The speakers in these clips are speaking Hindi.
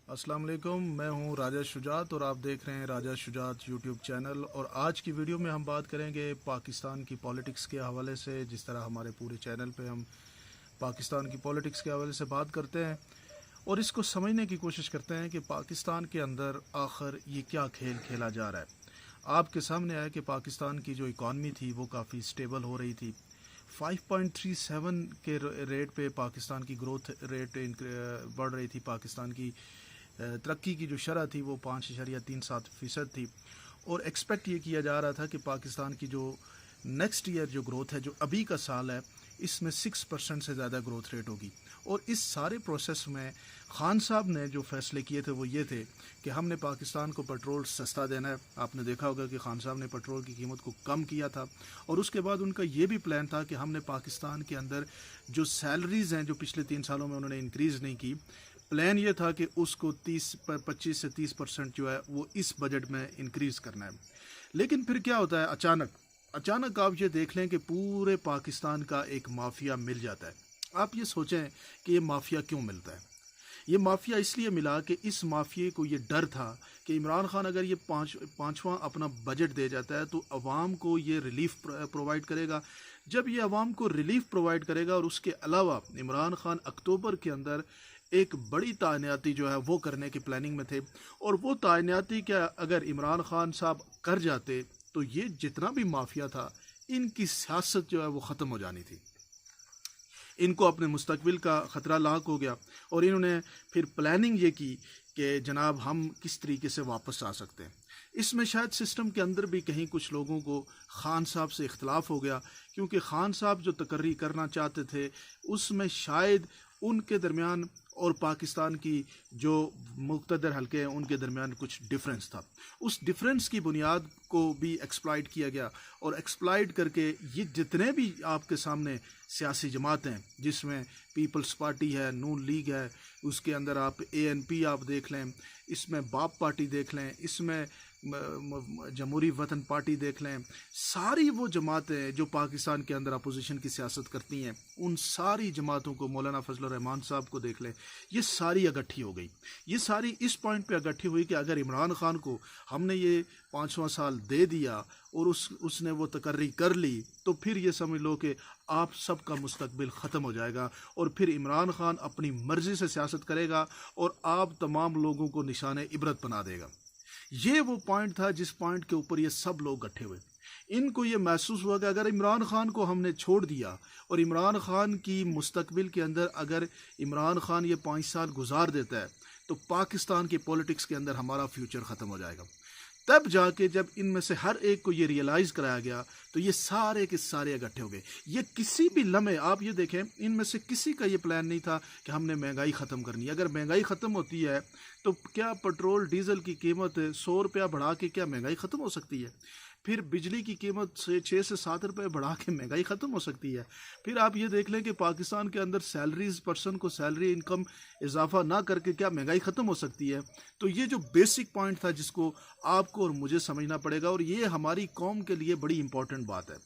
अस्सलाम वालेकुम, मैं हूं राजा शुजात और आप देख रहे हैं राजा शुजात यूट्यूब चैनल। और आज की वीडियो में हम बात करेंगे पाकिस्तान की पॉलिटिक्स के हवाले से। जिस तरह हमारे पूरे चैनल पे हम पाकिस्तान की पॉलिटिक्स के हवाले से बात करते हैं और इसको समझने की कोशिश करते हैं कि पाकिस्तान के अंदर आखिर ये क्या खेल खेला जा रहा है। आपके सामने आया कि पाकिस्तान की जो इकॉनमी थी वो काफ़ी स्टेबल हो रही थी। 5.37 के रेट पे पाकिस्तान की ग्रोथ रेट बढ़ रही थी। पाकिस्तान की तरक्की की जो शरह थी वो 5.37% थी। और एक्सपेक्ट ये किया जा रहा था कि पाकिस्तान की जो नेक्स्ट ईयर जो ग्रोथ है, जो अभी का साल है, इसमें 6% से ज़्यादा ग्रोथ रेट होगी। और इस सारे प्रोसेस में खान साहब ने जो फैसले किए थे वो ये थे कि हमने पाकिस्तान को पेट्रोल सस्ता देना है। आपने देखा होगा कि खान साहब ने पेट्रोल की कीमत को कम किया था। और उसके बाद उनका ये भी प्लान था कि हमने पाकिस्तान के अंदर जो सैलरीज़ हैं, जो पिछले 3 सालों में उन्होंने इंक्रीज़ नहीं की, प्लान ये था कि उसको 25 से 30% जो है वो इस बजट में इंक्रीज़ करना है। लेकिन फिर क्या होता है, अचानक आप ये देख लें कि पूरे पाकिस्तान का एक माफिया मिल जाता है। आप ये सोचें कि ये माफिया क्यों मिलता है। ये माफिया इसलिए मिला कि इस माफिया को ये डर था कि इमरान खान अगर ये पाँचवां अपना बजट दे जाता है तो अवाम को ये रिलीफ प्रोवाइड करेगा। जब ये अवाम को रिलीफ प्रोवाइड करेगा और उसके अलावा इमरान खान अक्टूबर के अंदर एक बड़ी तायनाती जो है वो करने की प्लानिंग में थे। और वो तायनाती क्या अगर इमरान खान साहब कर जाते तो ये जितना भी माफिया था, इनकी सियासत जो है वो ख़त्म हो जानी थी। इनको अपने मुस्तकबिल का ख़तरा लाक हो गया और इन्होंने फिर प्लानिंग ये की कि जनाब हम किस तरीके से वापस आ सकते हैं। इसमें शायद सिस्टम के अंदर भी कहीं कुछ लोगों को खान साहब से इख्तलाफ हो गया, क्योंकि खान साहब जो तकर्री करना चाहते थे उसमें शायद उनके दरमियान और पाकिस्तान की जो मुक़्तदर हल्के हैं उनके दरमियान कुछ डिफरेंस था। उस डिफरेंस की बुनियाद को भी एक्सप्लॉइट किया गया और एक्सप्लॉइट करके ये जितने भी आपके सामने सियासी जमातें हैं, जिसमें पीपल्स पार्टी है, नून लीग है, उसके अंदर आप ANP आप देख लें, इसमें बाप पार्टी देख लें, इसमें जमहूरी वतन पार्टी देख लें, सारी वो जमातें जो पाकिस्तान के अंदर अपोजिशन की सियासत करती हैं, उन सारी जमातों को, मौलाना फजल रहमान साहब को देख लें, ये सारी इकट्ठी हो गई। ये सारी इस पॉइंट पे इकट्ठी हुई कि अगर इमरान खान को हमने ये 5वां साल दे दिया और उसने वो तकर्री कर ली तो फिर ये समझ लो कि आप सबका मुस्तकबिल ख़त्म हो जाएगा और फिर इमरान खान अपनी मर्ज़ी से सियासत करेगा और आप तमाम लोगों को निशाने इबरत बना देगा। ये वो पॉइंट था जिस पॉइंट के ऊपर ये सब लोग इकट्ठे हुए। इनको ये महसूस हुआ कि अगर इमरान खान को हमने छोड़ दिया और इमरान खान की मुस्तकबिल के अंदर अगर इमरान खान ये 5 साल गुजार देता है तो पाकिस्तान की पॉलिटिक्स के अंदर हमारा फ्यूचर ख़त्म हो जाएगा। तब जाके जब इनमें से हर एक को ये रियलाइज़ कराया गया तो ये सारे के सारे इकट्ठे हो गए। ये किसी भी लम्हे आप ये देखें, इनमें से किसी का ये प्लान नहीं था कि हमने महंगाई ख़त्म करनी है। अगर महंगाई ख़त्म होती है तो क्या पेट्रोल डीजल की कीमत 100 रुपया बढ़ा के क्या महंगाई ख़त्म हो सकती है? फिर बिजली की कीमत से 6 से 7 रुपये बढ़ा के महंगाई ख़त्म हो सकती है? फिर आप ये देख लें कि पाकिस्तान के अंदर सैलरीज, पर्सन को सैलरी इनकम इजाफा ना करके क्या महंगाई ख़त्म हो सकती है? तो ये जो बेसिक पॉइंट था जिसको आपको और मुझे समझना पड़ेगा, और ये हमारी कौम के लिए बड़ी इंपॉर्टेंट बात है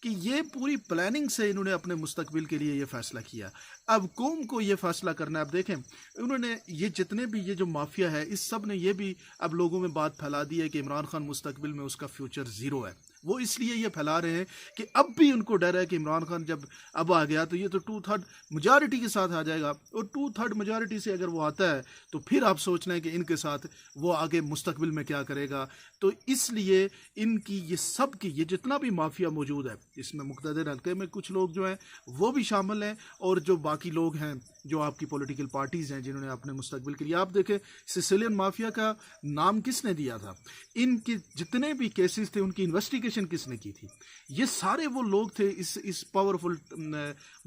कि ये पूरी प्लानिंग से इन्होंने अपने मुस्तकबिल के लिए ये फ़ैसला किया। अब कौम को ये फ़ैसला करना है। अब देखें, उन्होंने ये जितने भी ये जो माफिया है, इस सब ने ये भी अब लोगों में बात फैला दी है कि इमरान खान मुस्तकबिल में उसका फ्यूचर ज़ीरो है। वो इसलिए ये फैला रहे हैं कि अब भी उनको डर है कि इमरान खान जब अब आ गया तो ये तो 2/3 मेजॉरिटी के साथ आ जाएगा, और 2/3 मेजॉरिटी से अगर वो आता है तो फिर आप सोच लें कि इनके साथ वो आगे मुस्तकबिल में क्या करेगा। तो इसलिए इनकी ये सब की ये जितना भी माफिया मौजूद है, इसमें मुक़्तदर हल्के में कुछ लोग जो हैं वो भी शामिल हैं, और जो बाकी लोग हैं जो आपकी पॉलिटिकल पार्टीज़ हैं जिन्होंने अपने मुस्तकबिल के लिए, आप देखें सिसिलियन माफिया का नाम किसने दिया था, इनके जितने भी केसेस थे उनकी इन्वेस्टिगेशन किसने की थी, ये सारे वो लोग थे इस पावरफुल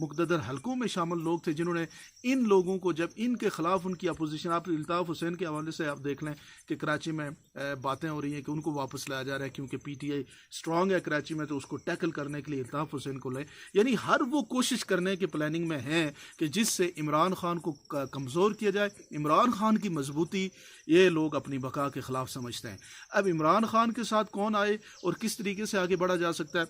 मुक़्तदर हलकों में शामिल लोग थे जिन्होंने इन लोगों को, जब इनके ख़िलाफ़ उनकी अपोजिशन, आप इल्ताफ़ हुसैन के हवाले से आप देख लें कि कराची में बातें हो रही हैं कि उनको वापस लाया जा रहा है क्योंकि PTI स्ट्रॉन्ग है कराची में, तो उसको टैकल करने के लिए इल्ताफ़ हुसैन को ले, यानी हर वो कोशिश करने की प्लानिंग में है कि जिससे इमरान खान को कमज़ोर किया जाए। इमरान खान की मजबूती ये लोग अपनी बका के ख़िलाफ़ समझते हैं। अब इमरान खान के साथ कौन आए और किस तरीके से आगे बढ़ा जा सकता है,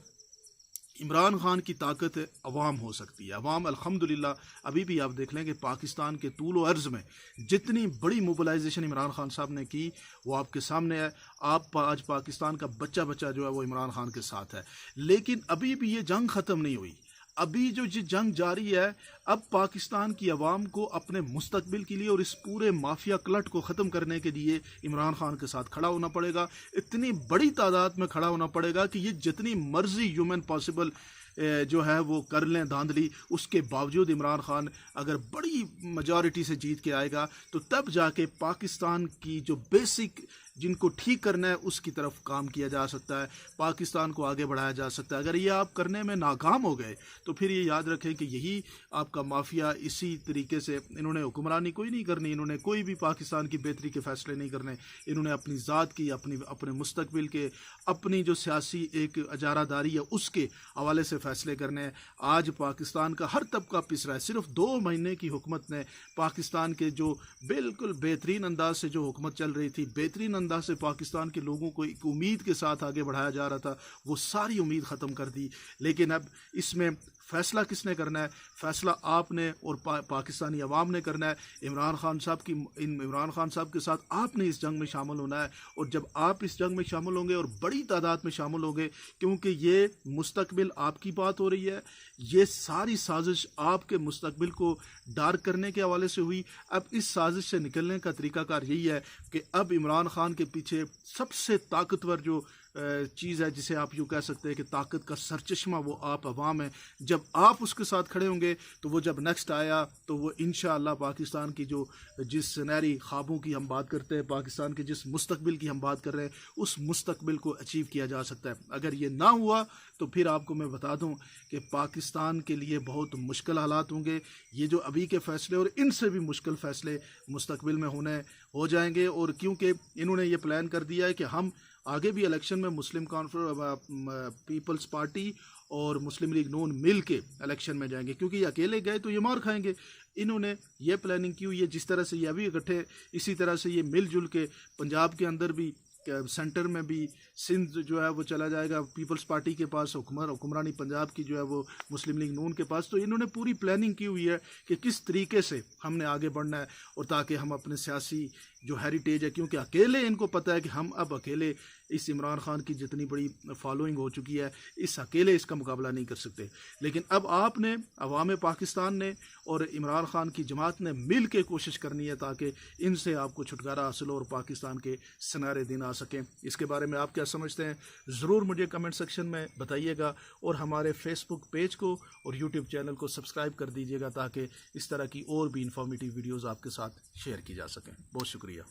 इमरान खान की ताकत अवाम हो सकती है। अवाम अल्हम्दुलिल्लाह अभी भी आप देख लें कि पाकिस्तान के तूल व अर्ज़ में जितनी बड़ी मोबिलाइजेशन इमरान खान साहब ने की वो आपके सामने है। आज पाकिस्तान का बच्चा बच्चा जो है वो इमरान खान के साथ है। लेकिन अभी भी ये जंग ख़त्म नहीं हुई। अभी जो ये जंग जारी है, अब पाकिस्तान की आवाम को अपने मुस्तकबिल के लिए और इस पूरे माफिया क्लट को ख़त्म करने के लिए इमरान खान के साथ खड़ा होना पड़ेगा। इतनी बड़ी तादाद में खड़ा होना पड़ेगा कि ये जितनी मर्जी ह्यूमन पॉसिबल जो है वो कर लें धांधली, उसके बावजूद इमरान खान अगर बड़ी मेजॉरिटी से जीत के आएगा तो तब जाके पाकिस्तान की जो बेसिक जिनको ठीक करना है उसकी तरफ काम किया जा सकता है, पाकिस्तान को आगे बढ़ाया जा सकता है। अगर ये आप करने में नाकाम हो गए तो फिर ये याद रखें कि यही आपका माफिया इसी तरीके से इन्होंने हुक्मरानी कोई नहीं करनी, इन्होंने कोई भी पाकिस्तान की बेहतरी के फैसले नहीं करने, इन्होंने अपनी ज़ात की अपने मुस्तकबिल के अपनी जो सियासी एक अजारादारी है उसके हवाले से फैसले करने हैं। आज पाकिस्तान का हर तबका पिस रहा है। सिर्फ 2 महीने की हुकूमत ने पाकिस्तान के जो बिल्कुल बेहतरीन अंदाज से जो हुकूमत चल रही थी, बेहतरीन अंदाज से पाकिस्तान के लोगों को एक उम्मीद के साथ आगे बढ़ाया जा रहा था, वो सारी उम्मीद ख़त्म कर दी। लेकिन अब इसमें फैसला किसने करना है? फैसला आपने और पाकिस्तानी अवाम ने करना है। इमरान खान साहब के साथ आपने इस जंग में शामिल होना है। और जब आप इस जंग में शामिल होंगे और बड़ी तादाद में शामिल होंगे, क्योंकि ये मुस्तकबिल आपकी बात हो रही है, ये सारी साजिश आपके मुस्तकबिल को डार्क करने के हवाले से हुई। अब इस साजिश से निकलने का तरीकाकार यही है कि अब इमरान खान के पीछे सबसे ताकतवर जो चीज़ है, जिसे आप यूँ कह सकते हैं कि ताकत का सरचश्मा, वो आप अवाम है। जब आप उसके साथ खड़े होंगे तो वो जब नेक्स्ट आया तो वो इंशाअल्लाह पाकिस्तान की जो जिस सुनहरी ख्वाबों की हम बात करते हैं, पाकिस्तान के जिस मुस्तकबिल की हम बात कर रहे हैं, उस मुस्तकबिल को अचीव किया जा सकता है। अगर ये ना हुआ तो फिर आपको मैं बता दूं कि पाकिस्तान के लिए बहुत मुश्किल हालात होंगे। ये जो अभी के फ़ैसले और इनसे भी मुश्किल फ़ैसले मुस्तकबिल में हो जाएंगे। और क्योंकि इन्होंने ये प्लान कर दिया है कि हम आगे भी इलेक्शन में मुस्लिम पीपल्स पार्टी और मुस्लिम लीग नून मिल के इलेक्शन में जाएंगे, क्योंकि ये अकेले गए तो ये मार खाएंगे। इन्होंने ये प्लानिंग की हुई है, जिस तरह से ये अभी इकट्ठे, इसी तरह से ये मिलजुल के पंजाब के अंदर भी, सेंटर में भी, सिंध जो है वो चला जाएगा पीपल्स पार्टी के पास, हुक्मरानी पंजाब की जो है वो मुस्लिम लीग नून के पास। तो इन्होंने पूरी प्लानिंग की हुई है कि किस तरीके से हमने आगे बढ़ना है, और ताकि हम अपने सियासी जो हेरिटेज है, क्योंकि अकेले इनको पता है कि हम अब अकेले इस इमरान खान की जितनी बड़ी फॉलोइंग हो चुकी है, इस अकेले इसका मुकाबला नहीं कर सकते। लेकिन अब आपने, अवाम पाकिस्तान ने और इमरान खान की जमात ने मिल के कोशिश करनी है ताकि इनसे आपको छुटकारा हासिल हो और पाकिस्तान के सुनहरे दिन आ सकें। इसके बारे में आप क्या समझते हैं, ज़रूर मुझे कमेंट सेक्शन में बताइएगा। और हमारे फेसबुक पेज को और यूट्यूब चैनल को सब्सक्राइब कर दीजिएगा ताकि इस तरह की और भी इंफॉर्मेटिव वीडियोज़ आपके साथ शेयर की जा सकें। बहुत शुक्रिया।